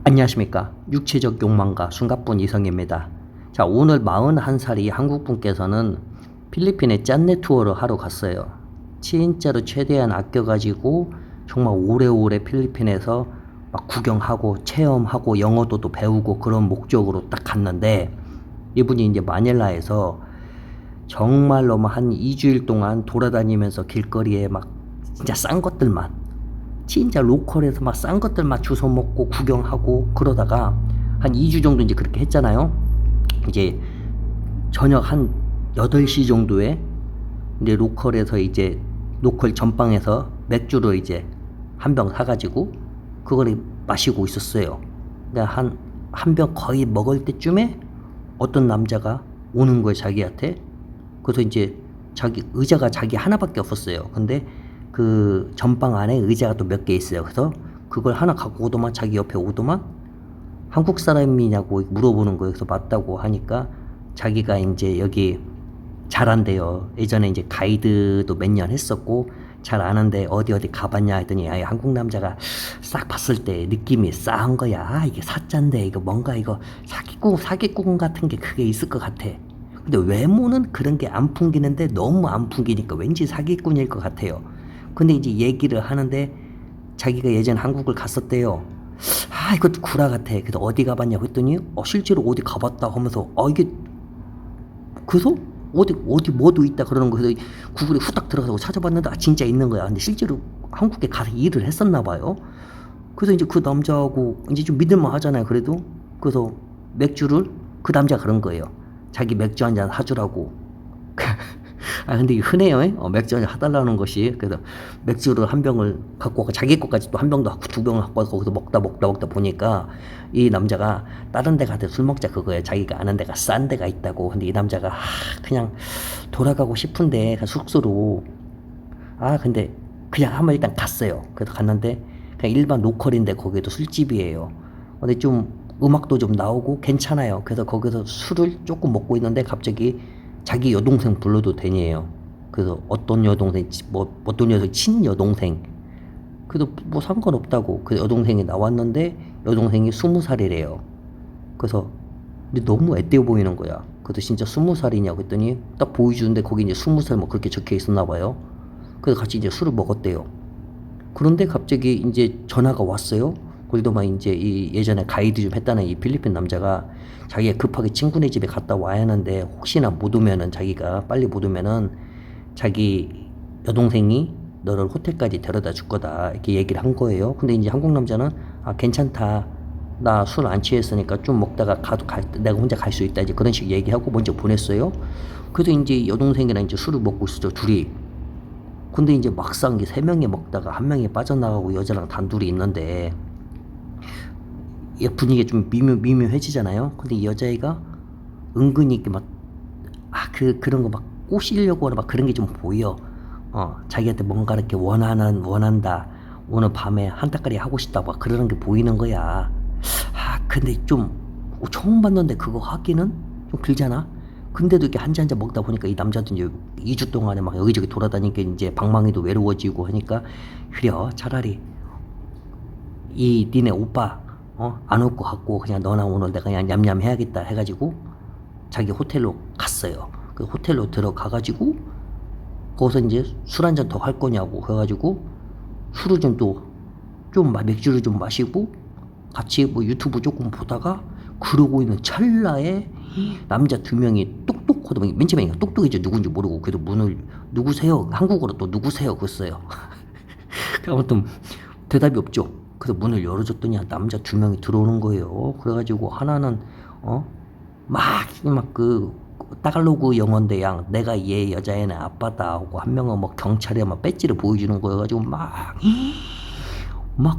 안녕하십니까. 육체적 욕망가 숨가쁜 이성입니다. 자, 오늘 41살이 한국분께서는 필리핀에 짠내 투어를 하러 갔어요. 진짜로 최대한 아껴가지고 정말 오래오래 필리핀에서 막 구경하고 체험하고 영어도 또 배우고 그런 목적으로 딱 갔는데, 이분이 이제 마닐라에서 정말로 막 한 2주일 동안 돌아다니면서 길거리에 막 진짜 싼 것들만, 진짜 로컬에서 막 싼 것들만 주워 먹고 구경하고 그러다가 한 2주 정도 이제 그렇게 했잖아요. 이제 저녁 한 8시 정도에 이제 로컬에서 이제 로컬 전방에서 맥주를 이제 한 병 사가지고 그걸 마시고 있었어요. 근데 한 병 거의 먹을 때쯤에 어떤 남자가 오는 거예요, 자기한테. 그래서 이제 자기 의자가 자기 하나밖에 없었어요. 근데 그 전방 안에 의자가 또 몇 개 있어요. 그래서 그걸 하나 갖고 오더만 자기 옆에 오더만 한국 사람이냐고 물어보는 거예요. 그래서 맞다고 하니까 자기가 이제 여기 잘한대요. 예전에 이제 가이드도 몇 년 했었고 잘 아는데 어디 가봤냐 했더니, 아예 한국 남자가 싹 봤을 때 느낌이 싸한 거야. 이게 사짠데 이거 뭔가 이거 사기꾼 같은 게 크게 있을 것 같아. 근데 외모는 그런 게 안 풍기는데 너무 안 풍기니까 왠지 사기꾼일 것 같아요. 근데 이제 얘기를 하는데 자기가 예전에 한국을 갔었대요. 아, 이것도 구라 같아. 그래서 어디 가봤냐고 했더니 실제로 어디 가봤다 하면서 이게 그래서 어디 뭐도 있다 그러는 거. 그래서 구글에 후딱 들어가서 찾아봤는데 진짜 있는 거야. 근데 실제로 한국에 가서 일을 했었나 봐요. 그래서 이제 그 남자하고 이제 좀 믿을만 하잖아요. 그래도 그래서 맥주를, 그 남자가 그런 거예요. 자기 맥주 한 잔 사주라고. 근데 이게 흔해요. 맥주 한 잔 사달라는 것이. 그래서 맥주를 한 병을 갖고 와서 자기 것까지 또 한 병도 갖고 두 병을 갖고 와서 거기서 먹다 보니까 이 남자가 다른 데 가서 술 먹자 그거예요. 자기가 아는 데가 싼 데가 있다고. 근데 이 남자가 그냥 돌아가고 싶은데 숙소로, 근데 그냥 한번 일단 갔어요. 그래서 갔는데 그냥 일반 로컬인데 거기도 술집이에요. 근데 좀 음악도 좀 나오고 괜찮아요. 그래서 거기서 술을 조금 먹고 있는데 갑자기 자기 여동생 불러도 되니에요. 그래서 어떤 여동생, 어떤 여동 친여동생. 그래도 뭐 상관없다고. 그 여동생이 나왔는데 여동생이 20살이래요. 그래서 근데 너무 애떼어 보이는 거야. 그래서 진짜 20살이냐고 했더니 딱 보여주는데 거기 이제 20살 뭐 그렇게 적혀 있었나 봐요. 그래서 같이 이제 술을 먹었대요. 그런데 갑자기 이제 전화가 왔어요. 그러더만 이제 이 예전에 가이드 좀 했다는 이 필리핀 남자가 자기가 급하게 친구네 집에 갔다 와야 하는데 혹시나 못 오면은, 자기가 빨리 못 오면은 자기 여동생이 너를 호텔까지 데려다 줄 거다 이렇게 얘기를 한 거예요. 근데 이제 한국 남자는 괜찮다, 나 술 안 취했으니까 좀 먹다가 내가 혼자 갈 수 있다 이제 그런 식 얘기하고 먼저 보냈어요. 그래도 이제 여동생이랑 이제 술을 먹고 있었죠, 둘이. 근데 이제 막상 이게 세 명이 먹다가 한 명이 빠져나가고 여자랑 단둘이 있는데 분위기가 좀 미묘해지잖아요. 근데 이 여자애가 은근히 이렇게 막, 그런 거 막 꼬시려고 하는 막 그런 게 좀 보여. 자기한테 뭔가 이렇게 원한다. 오늘 밤에 한따까리 하고 싶다. 막 그러는 게 보이는 거야. 근데 좀, 처음 봤는데 그거 하기는 좀 길잖아? 근데도 이렇게 한 잔 먹다 보니까 이 남자도 이제 2주 동안에 막 여기저기 돌아다니니까 이제 방망이도 외로워지고 하니까, 그래, 차라리 니네 오빠 안 올 것 같고 그냥 너랑 오늘 내가 그냥 냠냠 해야겠다 해가지고 자기 호텔로 갔어요. 그 호텔로 들어가가지고 거기서 이제 술 한 잔 더 할 거냐고 해가지고 술을 좀 맥주를 좀 마시고 같이 뭐 유튜브 조금 보다가 그러고 있는 찰나에 남자 두 명이 똑똑하더만. 맨 처음에 똑똑이죠. 누군지 모르고. 그래도 문을, 누구세요? 한국어로 또 누구세요? 그랬어요. 아무튼 대답이 없죠. 그래서 문을 열어줬더니 남자 두 명이 들어오는 거예요. 그래가지고 하나는 막 그 따갈로그 영어인데 내가 얘 여자애네 아빠다 하고, 한 명은 뭐 경찰에 막 배지를 보여주는 거여가지고 막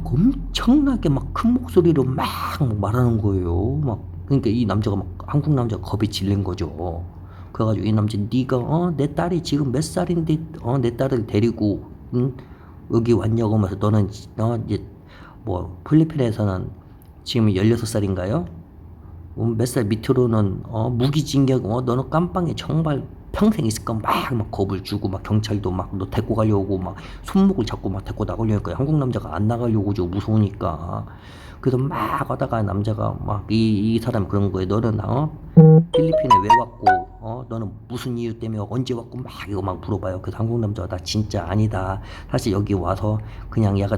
엄청나게 막 큰 목소리로 막 말하는 거예요. 막 그러니까 이 남자가 막, 한국 남자가 겁이 질린 거죠. 그래가지고 이 남자, 네가 내 딸이 지금 몇 살인데 내 딸을 데리고 여기 왔냐고 하면서, 너는 이제 뭐 필리핀에서는 지금 16살인가요? 몇 살 밑으로는 무기징역, 너는 깜빵에 정말 평생 있을까 막 겁을 주고 막 경찰도 막 너 데리고 가려고 막 손목을 잡고 막 데리고 나가려니까 한국 남자가 안 나가려고 저 무서우니까. 그래서 막 하다가 남자가 막 이 사람 그런 거에 너는 필리핀에 왜 왔고 너는 무슨 이유 때문에 언제 왔고 막 이거 막 물어봐요. 그래서 한국 남자가 나 진짜 아니다. 사실 여기 와서 그냥 얘가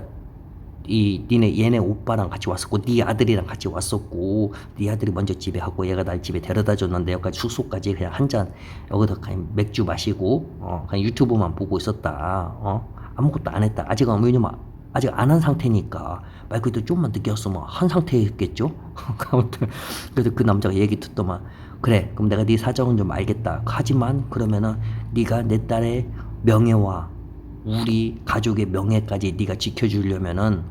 얘네 오빠랑 같이 왔었고 네 아들이랑 같이 왔었고 네 아들이 먼저 집에 하고 얘가 날 집에 데려다 줬는데 여기까지 숙소까지 그냥 한 잔 여기서 그냥 맥주 마시고 그냥 유튜브만 보고 있었다. 아무것도 안 했다. 아직은 왜냐면 아직 안 한 상태니까 말 그대로 좀만 늦게 왔으면 한 상태였겠죠. 아무튼 그래서 그 남자가 얘기 듣더만 그래 그럼 내가 네 사정은 좀 알겠다. 하지만 그러면은 네가 내 딸의 명예와 우리 가족의 명예까지 네가 지켜주려면은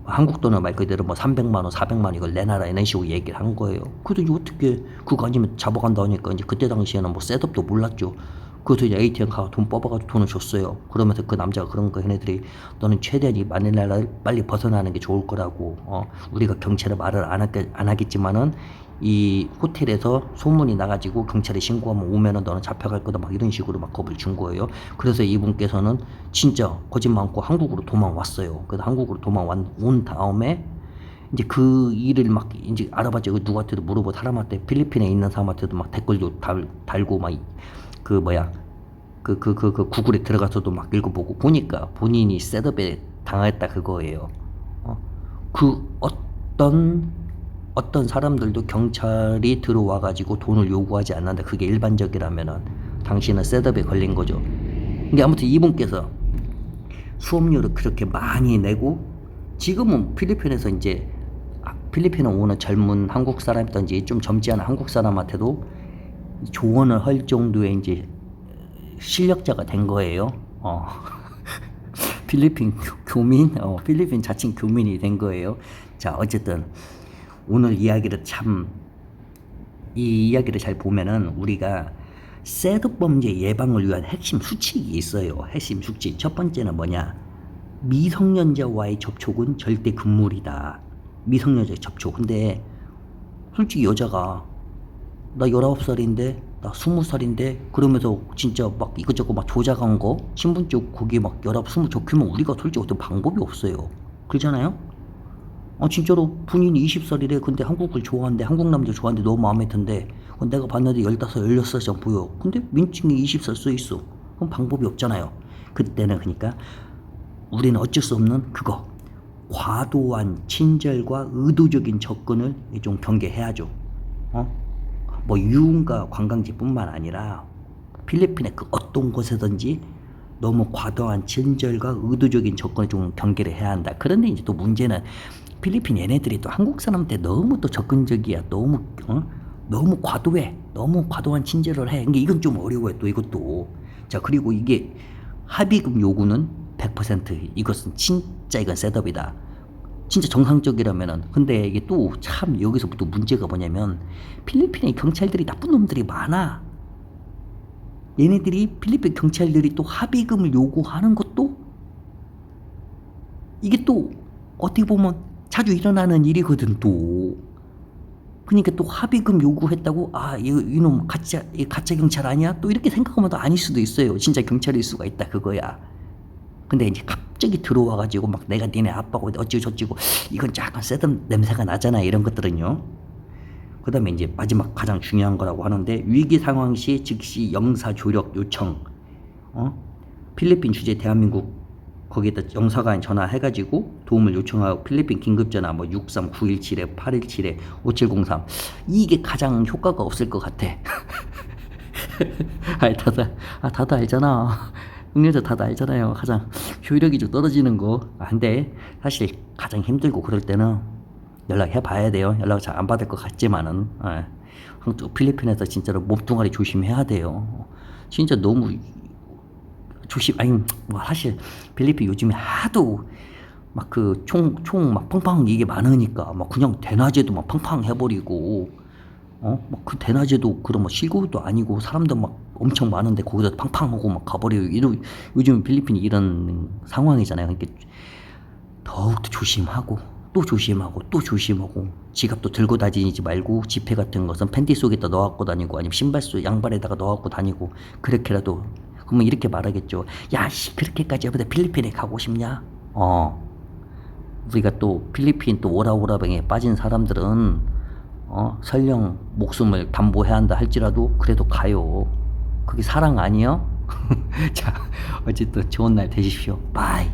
한국 돈을 말 그대로 뭐 300만 원, 400만 원 이걸 내놔라 이런 식으로 얘기를 한 거예요. 그래도 이제 어떻게 그거 아니면 잡아간다 하니까 이제 그때 당시에는 뭐 셋업도 몰랐죠. 그래서 이제 ATM 가서 돈 뽑아가지고 돈을 줬어요. 그러면서 그 남자가 그런 거 얘네들이 너는 최대한 이 마닐라를 빨리 벗어나는 게 좋을 거라고. 우리가 경찰에 말을 안 하겠지만은 이 호텔에서 소문이 나가지고 경찰에 신고하면 오면은 너는 잡혀갈 거다 막 이런 식으로 막 겁을 준 거예요. 그래서 이분께서는 진짜 거짓말 않고 한국으로 도망왔어요. 그래서 한국으로 온 다음에 이제 그 일을 막 이제 알아봤죠. 누구한테도 물어보고 사람한테 필리핀에 있는 사람한테도 막 댓글도 달고 막 그 뭐야 그 구글에 들어가서도 막 읽어보고 보니까 본인이 셋업에 당했다 그거예요. 그 어떤 사람들도 경찰이 들어와가지고 돈을 요구하지 않는다. 그게 일반적이라면은 당신은 셋업에 걸린 거죠. 근데 아무튼 이분께서 수업료를 그렇게 많이 내고 지금은 필리핀에서 이제 필리핀에 오는 젊은 한국 사람이든지 좀 젊지 않은 한국 사람한테도 조언을 할 정도의 이제 실력자가 된 거예요. 필리핀 교민, 필리핀 자칭 교민이 된 거예요. 자, 어쨌든 오늘 이야기를 이 이야기를 잘 보면은 우리가 셋업 범죄 예방을 위한 핵심 수칙이 있어요. 핵심 수칙. 첫 번째는 뭐냐? 미성년자와의 접촉은 절대 금물이다. 미성년자의 접촉. 근데 솔직히 여자가 나 19살인데 나 20살인데 그러면서 진짜 막 이것저것 막 조작한 거 신분증 거기 막 19, 20 적히면 우리가 솔직히 어떤 방법이 없어요. 그러잖아요? 진짜로 본인이 20살이래. 근데 한국을 좋아하는데 한국 남자 좋아하는데 너무 마음에 든대. 내가 봤는데 15, 16살처럼 보여. 근데 민증이 20살 써 있어. 그럼 방법이 없잖아요. 그때는 그러니까 우리는 어쩔 수 없는 그거 과도한 친절과 의도적인 접근을 좀 경계해야죠. 뭐 유흥가 관광지뿐만 아니라 필리핀의 그 어떤 곳에든지 너무 과도한 친절과 의도적인 접근을 좀 경계를 해야 한다. 그런데 이제 또 문제는 필리핀 얘네들이 또 한국 사람한테 너무 또 적극적이야. 너무 과도해. 너무 과도한 친절을 해. 그러니까 이건 좀 어려워요. 또 이것도. 자, 그리고 이게 합의금 요구는 100% 이것은 진짜 이건 셋업이다. 진짜 정상적이라면은. 근데 이게 또 참 여기서부터 문제가 뭐냐면 필리핀의 경찰들이 나쁜 놈들이 많아. 얘네들이 필리핀 경찰들이 또 합의금을 요구하는 것도 이게 또 어떻게 보면 자주 일어나는 일이거든 또. 그러니까 또 합의금 요구했다고 이놈 가짜 경찰 아니야? 또 이렇게 생각하면 또 아닐 수도 있어요. 진짜 경찰일 수가 있다 그거야. 근데 이제 갑자기 들어와가지고 막 내가 니네 아빠고 어찌고 저찌고 이건 약간 셋업 냄새가 나잖아 이런 것들은요. 그 다음에 이제 마지막 가장 중요한 거라고 하는데 위기 상황 시 즉시 영사 조력 요청. 필리핀 주재 대한민국 거기에다 영사관 전화해가지고 도움을 요청하고 필리핀 긴급전화 뭐 63917에 817에 5703 이게 가장 효과가 없을 것 같아. 다들 알잖아. 응여자 다들 알잖아요. 가장 효율력이 좀 떨어지는 거. 근데 사실 가장 힘들고 그럴 때는 연락해 봐야 돼요. 연락 잘 안 받을 것 같지만은 필리핀에서 진짜로 몸뚱아리 조심해야 돼요. 진짜 너무 사실 필리핀 요즘에 하도 막 그 총 막 팡팡 이게 많으니까 막 그냥 대낮에도 막 팡팡 해버리고 막 그 대낮에도 그런 뭐 실고도 아니고 사람들 막 엄청 많은데 거기다 팡팡하고 막 가버리고 요즘 필리핀이 이런 상황이잖아요. 그러니까 더욱더 조심하고 또 조심하고 또 조심하고 지갑도 들고 다니지 말고 지폐 같은 것은 팬티 속에다 넣어갖고 다니고 아니면 신발 속 양발에다가 넣어갖고 다니고 그렇게라도 그러면 이렇게 말하겠죠. 야, 씨, 그렇게까지 해보다 필리핀에 가고 싶냐? 우리가 또 필리핀 또 오라오라병에 빠진 사람들은 설령 목숨을 담보해야 한다 할지라도 그래도 가요. 그게 사랑 아니요? 자, 어쨌든 좋은 날 되십시오. 바이.